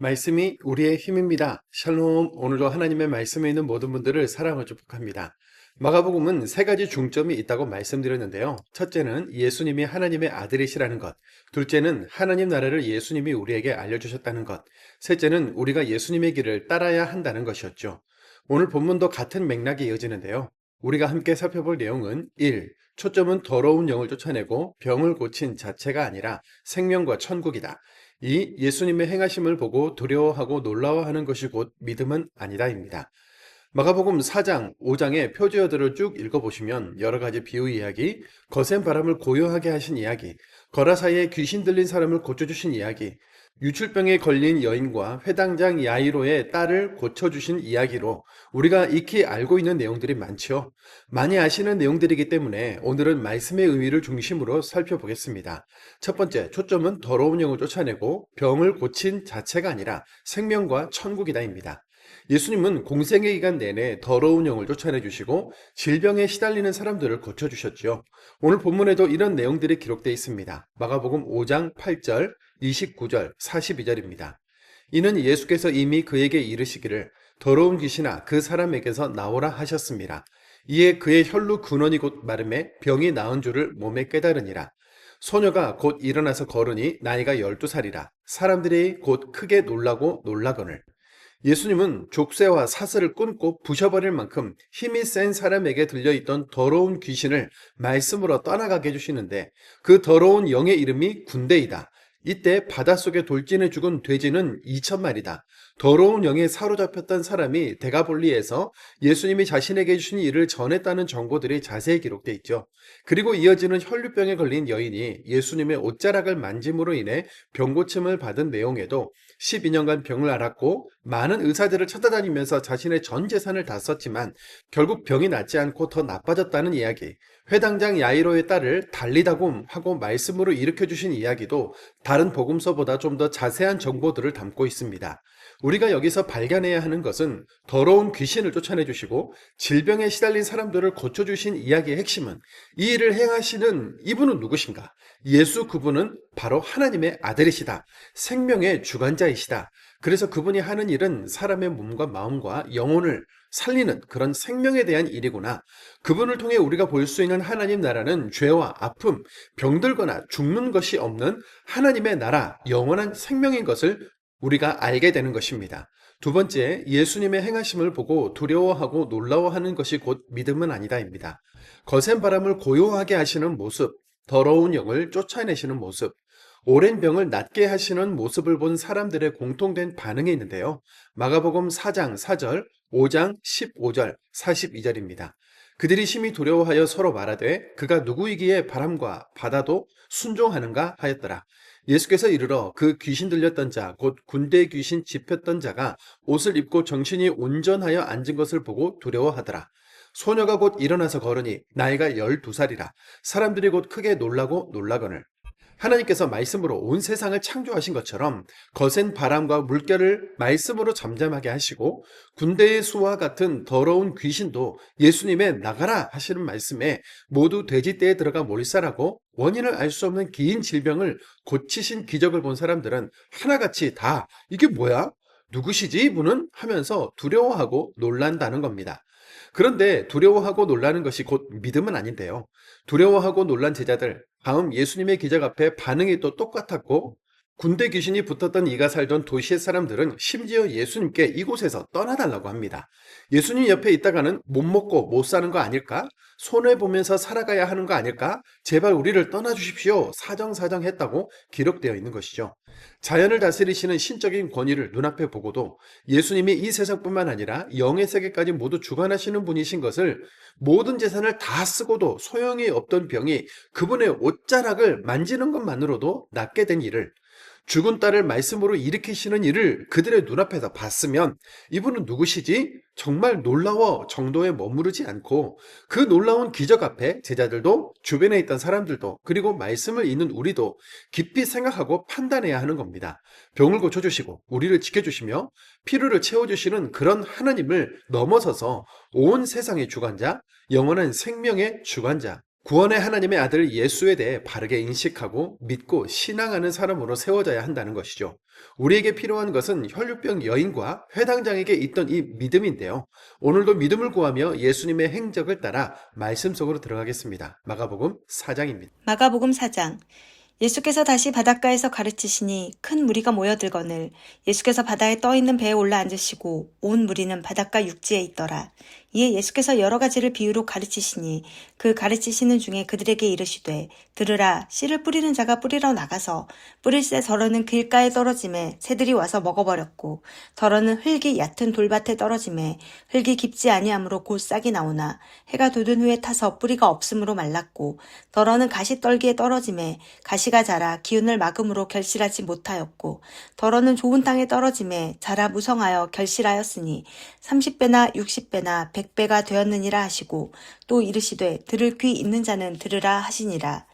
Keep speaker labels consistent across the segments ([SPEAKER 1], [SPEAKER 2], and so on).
[SPEAKER 1] 말씀이 우리의 힘입니다. 샬롬. 오늘도 하나님의 말씀에 있는 모든 분들을 사랑으로 축복합니다. 마가복음은 세 가지 중점이 있다고 말씀드렸는데요. 첫째는 예수님이 하나님의 아들이시라는 것. 둘째는 하나님 나라를 예수님이 우리에게 알려주셨다는 것. 셋째는 우리가 예수님의 길을 따라야 한다는 것이었죠. 오늘 본문도 같은 맥락이 이어지는데요. 우리가 함께 살펴볼 내용은 1. 초점은 더러운 영을 쫓아내고 병을 고친 자체가 아니라 생명과 천국이다. 2. 예수님의 행하심을 보고 두려워하고 놀라워하는 것이 곧 믿음은 아니다입니다. 마가복음 4장, 5장의 표제어들을 쭉 읽어보시면 여러 가지 비유 이야기, 거센 바람을 고요하게 하신 이야기, 거라 사이에 귀신 들린 사람을 고쳐주신 이야기, 유출병에 걸린 여인과 회당장 야이로의 딸을 고쳐주신 이야기로 우리가 익히 알고 있는 내용들이 많죠. 많이 아시는 내용들이기 때문에 오늘은 말씀의 의미를 중심으로 살펴보겠습니다. 첫 번째, 초점은 더러운 영을 쫓아내고 병을 고친 자체가 아니라 생명과 천국이다입니다. 예수님은 공생의 기간 내내 더러운 영을 쫓아내 주시고 질병에 시달리는 사람들을 고쳐주셨죠. 오늘 본문에도 이런 내용들이 기록되어 있습니다. 마가복음 5장 8절, 29절, 42절입니다. 이는 예수께서 이미 그에게 이르시기를 더러운 귀신아 그 사람에게서 나오라 하셨습니다. 이에 그의 혈루 근원이 곧 마름에 병이 나은 줄을 몸에 깨달으니라. 소녀가 곧 일어나서 걸으니 나이가 12살이라. 사람들이 곧 크게 놀라고 놀라거늘. 예수님은 족쇄와 사슬을 끊고 부셔버릴 만큼 힘이 센 사람에게 들려있던 더러운 귀신을 말씀으로 떠나가게 해주시는데 그 더러운 영의 이름이 군대이다. 이때 바닷속에 돌진해 죽은 돼지는 2,000마리다. 더러운 영에 사로잡혔던 사람이 데가볼리에서 예수님이 자신에게 해주신 일을 전했다는 정보들이 자세히 기록되어 있죠. 그리고 이어지는 혈류병에 걸린 여인이 예수님의 옷자락을 만짐으로 인해 병고침을 받은 내용에도 12년간 병을 앓았고 많은 의사들을 찾아다니면서 자신의 전 재산을 다 썼지만 결국 병이 낫지 않고 더 나빠졌다는 이야기, 회당장 야이로의 딸을 달리다곰 하고 말씀으로 일으켜주신 이야기도 다른 복음서보다 좀 더 자세한 정보들을 담고 있습니다. 우리가 여기서 발견해야 하는 것은 더러운 귀신을 쫓아내주시고 질병에 시달린 사람들을 고쳐주신 이야기의 핵심은 이 일을 행하시는 이분은 누구신가? 예수 그분은 바로 하나님의 아들이시다. 생명의 주관자이시다. 그래서 그분이 하는 일은 사람의 몸과 마음과 영혼을 살리는 그런 생명에 대한 일이구나. 그분을 통해 우리가 볼 수 있는 하나님 나라는 죄와 아픔, 병들거나 죽는 것이 없는 하나님의 나라, 영원한 생명인 것을 우리가 알게 되는 것입니다. 두 번째, 예수님의 행하심을 보고 두려워하고 놀라워하는 것이 곧 믿음은 아니다입니다. 거센 바람을 고요하게 하시는 모습, 더러운 영을 쫓아내시는 모습, 오랜 병을 낫게 하시는 모습을 본 사람들의 공통된 반응이 있는데요. 마가복음 4장 4절, 5장 15절, 42절입니다. 그들이 심히 두려워하여 서로 말하되 그가 누구이기에 바람과 바다도 순종하는가 하였더라. 예수께서 이르러 그 귀신 들렸던 자, 곧 군대 귀신 집혔던 자가 옷을 입고 정신이 온전하여 앉은 것을 보고 두려워하더라. 소녀가 곧 일어나서 걸으니 나이가 12살이라. 사람들이 곧 크게 놀라고 놀라거늘. 하나님께서 말씀으로 온 세상을 창조하신 것처럼 거센 바람과 물결을 말씀으로 잠잠하게 하시고 군대의 수와 같은 더러운 귀신도 예수님의 나가라 하시는 말씀에 모두 돼지떼에 들어가 몰살하고 원인을 알 수 없는 긴 질병을 고치신 기적을 본 사람들은 하나같이 다 이게 뭐야? 누구시지 이분은? 하면서 두려워하고 놀란다는 겁니다. 그런데 두려워하고 놀라는 것이 곧 믿음은 아닌데요. 두려워하고 놀란 제자들, 다음 예수님의 기적 앞에 반응이 또 똑같았고 군대 귀신이 붙었던 이가 살던 도시의 사람들은 심지어 예수님께 이곳에서 떠나달라고 합니다. 예수님 옆에 있다가는 못 먹고 못 사는 거 아닐까? 손해보면서 살아가야 하는 거 아닐까? 제발 우리를 떠나주십시오. 사정사정했다고 기록되어 있는 것이죠. 자연을 다스리시는 신적인 권위를 눈앞에 보고도 예수님이 이 세상뿐만 아니라 영의 세계까지 모두 주관하시는 분이신 것을 모든 재산을 다 쓰고도 소용이 없던 병이 그분의 옷자락을 만지는 것만으로도 낫게 된 일을, 죽은 딸을 말씀으로 일으키시는 일을 그들의 눈앞에서 봤으면 이분은 누구시지? 정말 놀라워 정도에 머무르지 않고 그 놀라운 기적 앞에 제자들도 주변에 있던 사람들도 그리고 말씀을 읽는 우리도 깊이 생각하고 판단해야 하는 겁니다. 병을 고쳐주시고 우리를 지켜주시며 필요를 채워주시는 그런 하나님을 넘어서서 온 세상의 주관자, 영원한 생명의 주관자, 구원의 하나님의 아들 예수에 대해 바르게 인식하고 믿고 신앙하는 사람으로 세워져야 한다는 것이죠. 우리에게 필요한 것은 혈류병 여인과 회당장에게 있던 이 믿음인데요. 오늘도 믿음을 구하며 예수님의 행적을 따라 말씀 속으로 들어가겠습니다. 마가복음 4장입니다.
[SPEAKER 2] 마가복음 4장. 예수께서 다시 바닷가에서 가르치시니 큰 무리가 모여들거늘 예수께서 바다에 떠있는 배에 올라 앉으시고 온 무리는 바닷가 육지에 있더라. 이에 예수께서 여러 가지를 비유로 가르치시니 그 가르치시는 중에 그들에게 이르시되 들으라 씨를 뿌리는 자가 뿌리러 나가서 뿌릴새 덜어는 길가에 떨어짐에 새들이 와서 먹어버렸고 덜어는 흙이 얕은 돌밭에 떨어짐에 흙이 깊지 아니하므로 곧 싹이 나오나 해가 돋은 후에 타서 뿌리가 없으므로 말랐고 덜어는 가시떨기에 떨어짐에 가시가 자라 기운을 막음으로 결실하지 못하였고 덜어는 좋은 땅에 떨어짐에 자라 무성하여 결실하였으니 30배나 60배나 100배가 되었느니라 하시고 또 이르시되 들을 귀 있는 자는 들으라 하시니라.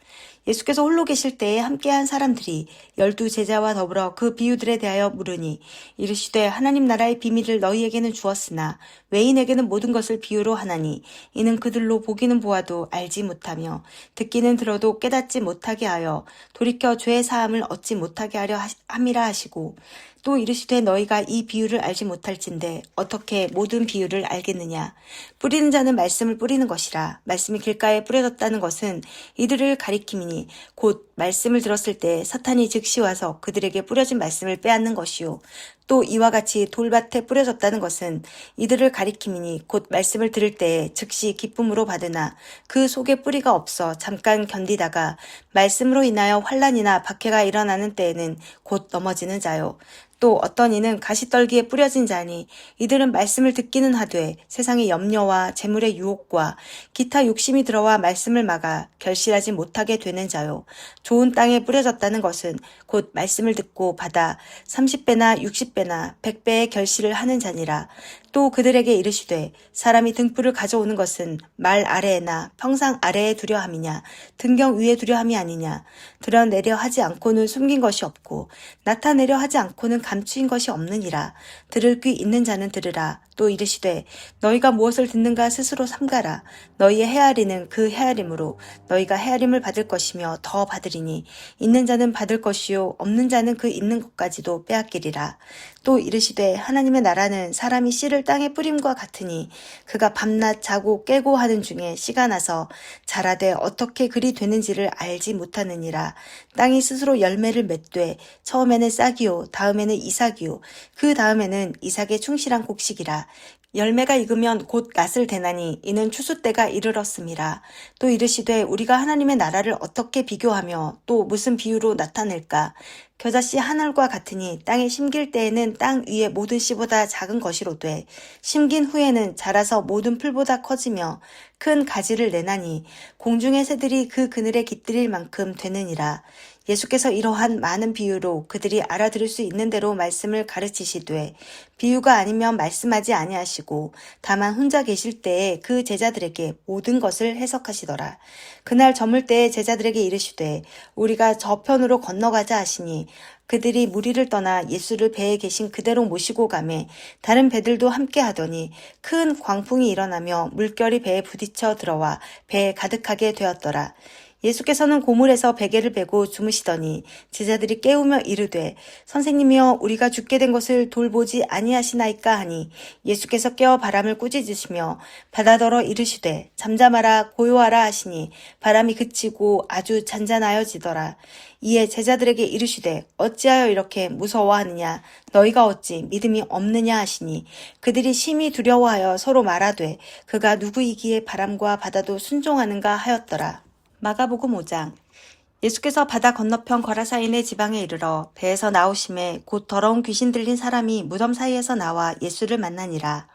[SPEAKER 2] 예수께서 홀로 계실 때에 함께한 사람들이 12제자와 더불어 그 비유들에 대하여 물으니 이르시되 하나님 나라의 비밀을 너희에게는 주었으나 외인에게는 모든 것을 비유로 하나니 이는 그들로 보기는 보아도 알지 못하며 듣기는 들어도 깨닫지 못하게 하여 돌이켜 죄의 사함을 얻지 못하게 하려 함이라 하시고 또 이르시되 너희가 이 비유를 알지 못할진대 어떻게 모든 비유를 알겠느냐. 뿌리는 자는 말씀을 뿌리는 것이라. 말씀이 길가에 뿌려졌다는 것은 이들을 가리킴이니 곧 말씀을 들었을 때 사탄이 즉시 와서 그들에게 뿌려진 말씀을 빼앗는 것이요. 또 이와 같이 돌밭에 뿌려졌다는 것은 이들을 가리킴이니 곧 말씀을 들을 때에 즉시 기쁨으로 받으나 그 속에 뿌리가 없어 잠깐 견디다가 말씀으로 인하여 환난이나 박해가 일어나는 때에는 곧 넘어지는 자요. 또 어떤 이는 가시떨기에 뿌려진 자니 이들은 말씀을 듣기는 하되 세상의 염려와 재물의 유혹과 기타 욕심이 들어와 말씀을 막아 결실하지 못하게 되는 자요. 좋은 땅에 뿌려졌다는 것은 곧 말씀을 듣고 받아 30배나 60배나 100배의 결실을 하는 자니라. 또 그들에게 이르시되 사람이 등불을 가져오는 것은 말 아래에나 평상 아래에 두려 함이냐 등경 위에 두려 함이 아니냐. 드러내려 하지 않고는 숨긴 것이 없고 나타내려 하지 않고는 감추인 것이 없느니라. 들을 귀 있는 자는 들으라. 또 이르시되 너희가 무엇을 듣는가 스스로 삼가라. 너희의 헤아리는 그 헤아림으로 너희가 헤아림을 받을 것이며 더 받으리니 있는 자는 받을 것이요 없는 자는 그 있는 것까지도 빼앗기리라. 또 이르시되 하나님의 나라는 사람이 씨를 땅에 뿌림과 같으니 그가 밤낮 자고 깨고 하는 중에 씨가 나서 자라되 어떻게 그리 되는지를 알지 못하느니라. 땅이 스스로 열매를 맺되 처음에는 싹이요 다음에는 이삭이요 그 다음에는 이삭의 충실한 곡식이라. 열매가 익으면 곧 낫을 대나니 이는 추수 때가 이르렀음이라. 또 이르시되 우리가 하나님의 나라를 어떻게 비교하며 또 무슨 비유로 나타낼까. 겨자씨 한 알과 같으니 땅에 심길 때에는 땅 위의 모든 씨보다 작은 것이로되 심긴 후에는 자라서 모든 풀보다 커지며 큰 가지를 내나니 공중의 새들이 그 그늘에 깃들일 만큼 되느니라. 예수께서 이러한 많은 비유로 그들이 알아들을 수 있는 대로 말씀을 가르치시되 비유가 아니면 말씀하지 아니하시고 다만 혼자 계실 때에 그 제자들에게 모든 것을 해석하시더라. 그날 저물 때에 제자들에게 이르시되 우리가 저편으로 건너가자 하시니 그들이 무리를 떠나 예수를 배에 계신 그대로 모시고 가매 다른 배들도 함께 하더니 큰 광풍이 일어나며 물결이 배에 부딪혀 들어와 배에 가득하게 되었더라. 예수께서는 고물에서 베개를 베고 주무시더니 제자들이 깨우며 이르되 선생님이여 우리가 죽게 된 것을 돌보지 아니하시나이까 하니 예수께서 깨어 바람을 꾸짖으시며 바다더러 이르시되 잠잠하라 고요하라 하시니 바람이 그치고 아주 잔잔하여지더라. 이에 제자들에게 이르시되 어찌하여 이렇게 무서워하느냐 너희가 어찌 믿음이 없느냐 하시니 그들이 심히 두려워하여 서로 말하되 그가 누구이기에 바람과 바다도 순종하는가 하였더라. 마가복음 5장. 예수께서 바다 건너편 거라사인의 지방에 이르러 배에서 나오심에 곧 더러운 귀신 들린 사람이 무덤 사이에서 나와 예수를 만나니라.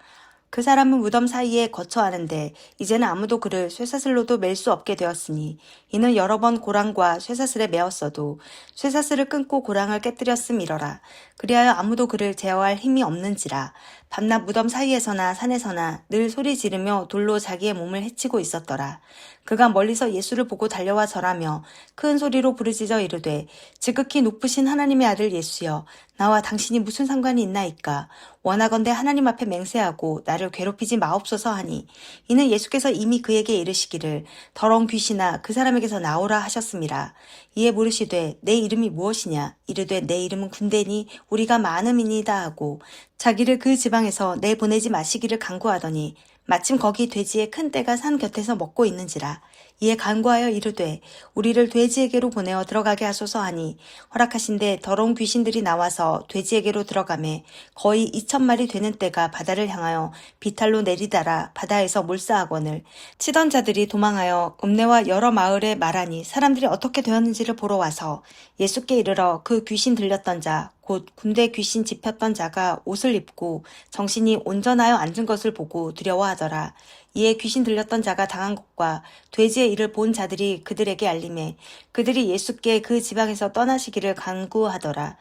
[SPEAKER 2] 그 사람은 무덤 사이에 거처하는데 이제는 아무도 그를 쇠사슬로도 맬 수 없게 되었으니 이는 여러 번 고랑과 쇠사슬에 매었어도 쇠사슬을 끊고 고랑을 깨뜨렸음이러라. 그리하여 아무도 그를 제어할 힘이 없는지라. 밤낮 무덤 사이에서나 산에서나 늘 소리 지르며 돌로 자기의 몸을 해치고 있었더라. 그가 멀리서 예수를 보고 달려와 절하며 큰 소리로 부르짖어 이르되 지극히 높으신 하나님의 아들 예수여 나와 당신이 무슨 상관이 있나이까. 원하건대 하나님 앞에 맹세하고 나를 괴롭히지 마옵소서 하니 이는 예수께서 이미 그에게 이르시기를 더러운 귀신아 그 사람에게서 나오라 하셨습니다. 이에 물으시되 내 이름이 무엇이냐. 이르되 내 이름은 군대니 우리가 많음이니이다 하고 자기를 그 지방에서 내보내지 마시기를 간구하더니 마침 거기 돼지의 큰 떼가 산 곁에서 먹고 있는지라. 이에 간구하여 이르되 우리를 돼지에게로 보내어 들어가게 하소서 하니 허락하신데 더러운 귀신들이 나와서 돼지에게로 들어가매 거의 2,000마리 되는 떼가 바다를 향하여 비탈로 내리다라 바다에서 몰사하거늘 치던 자들이 도망하여 읍내와 여러 마을에 말하니 사람들이 어떻게 되었는지를 보러 와서 예수께 이르러 그 귀신 들렸던 자 곧 군대 귀신 집혔던 자가 옷을 입고 정신이 온전하여 앉은 것을 보고 두려워하더라. 이에 귀신 들렸던 자가 당한 것과 돼지의 일을 본 자들이 그들에게 알림해 그들이 예수께 그 지방에서 떠나시기를 간구하더라.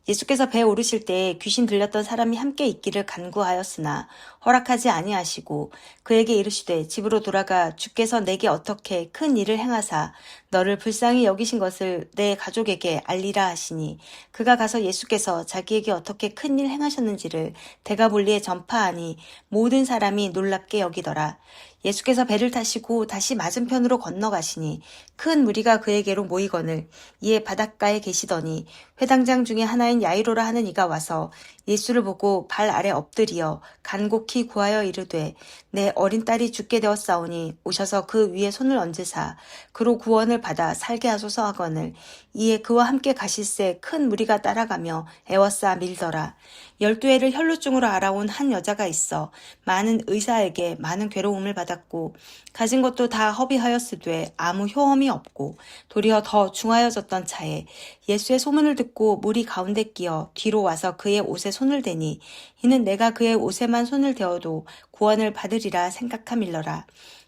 [SPEAKER 2] 예수께서 배에 오르실 때에 귀신 들렸던 사람이 함께 있기를 간구하였으나 허락하지 아니하시고 그에게 이르시되 집으로 돌아가 주께서 내게 어떻게 큰 일을 행하사 너를 불쌍히 여기신 것을 내 가족에게 알리라 하시니 그가 가서 예수께서 자기에게 어떻게 큰 일 행하셨는지를 대가볼리에 전파하니 모든 사람이 놀랍게 여기더라. 예수께서 배를 타시고 다시 맞은편으로 건너가시니 큰 무리가 그에게로 모이거늘 이에 바닷가에 계시더니 회당장 중에 하나인 야이로라 하는 이가 와서 예수를 보고 발 아래 엎드리어 간곡히 구하여 이르되 내 어린 딸이 죽게 되었사오니 오셔서 그 위에 손을 얹으사 그로 구원을 받아 살게 하소서 하거늘 이에 그와 함께 가실새 큰 무리가 따라가며 애워싸 밀더라. 12해를 혈루증으로 알아온 한 여자가 있어 많은 의사에게 많은 괴로움을 받았고 가진 것도 다 허비하였으되 아무 효험이 없고 도리어 더 중하여졌던 차에 예수의 소문을 듣고 무리 가운데 끼어 뒤로 와서 그의 옷에 손을 대니 이는 내가 그의 옷에만 손을 대어도 구원을 받으리라 생각함일러라.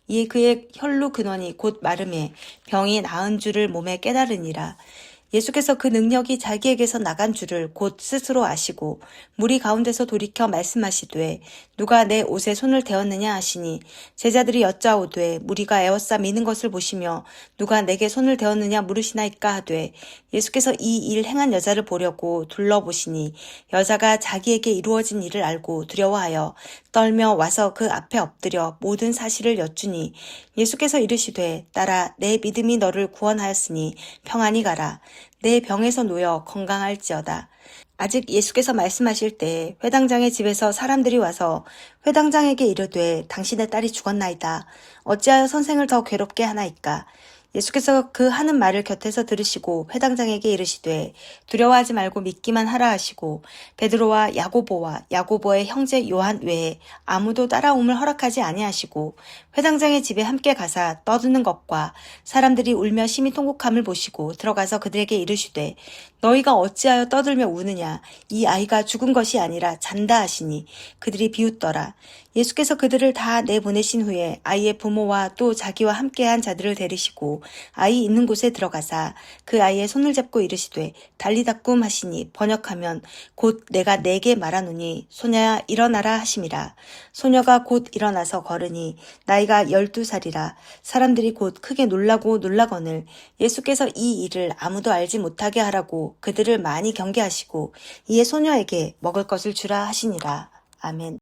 [SPEAKER 2] 이에 그의 혈루 근원이 곧 마름에 병이 나은 줄을 몸에 깨달으니라. 예수께서 그 능력이 자기에게서 나간 줄을 곧 스스로 아시고 무리 가운데서 돌이켜 말씀하시되 누가 내 옷에 손을 대었느냐 하시니 제자들이 여짜오되 무리가 에워싸 미는 것을 보시며 누가 내게 손을 대었느냐 물으시나이까 하되 예수께서 이 일 행한 여자를 보려고 둘러보시니 여자가 자기에게 이루어진 일을 알고 두려워하여 떨며 와서 그 앞에 엎드려 모든 사실을 여쭈니 예수께서 이르시되 딸아 내 믿음이 너를 구원하였으니 평안히 가라. 내 병에서 놓여 건강할지어다. 아직 예수께서 말씀하실 때 회당장의 집에서 사람들이 와서 회당장에게 이르되 당신의 딸이 죽었나이다. 어찌하여 선생을 더 괴롭게 하나이까. 예수께서 그 하는 말을 곁에서 들으시고 회당장에게 이르시되 두려워하지 말고 믿기만 하라 하시고 베드로와 야고보와 야고보의 형제 요한 외에 아무도 따라옴을 허락하지 아니하시고 회당장의 집에 함께 가사 떠드는 것과 사람들이 울며 심히 통곡함을 보시고 들어가서 그들에게 이르시되 너희가 어찌하여 떠들며 우느냐. 이 아이가 죽은 것이 아니라 잔다 하시니 그들이 비웃더라. 예수께서 그들을 다 내보내신 후에 아이의 부모와 또 자기와 함께한 자들을 데리시고 아이 있는 곳에 들어가사 그 아이의 손을 잡고 이르시되 달리다꿈 하시니 번역하면 곧 내가 내게 말하노니 소녀야 일어나라 하심이라. 소녀가 곧 일어나서 걸으니 나이가 12살이라. 사람들이 곧 크게 놀라고 놀라거늘 예수께서 이 일을 아무도 알지 못하게 하라고 그들을 많이 경계하시고 이에 소녀에게 먹을 것을 주라 하시니라. 아멘.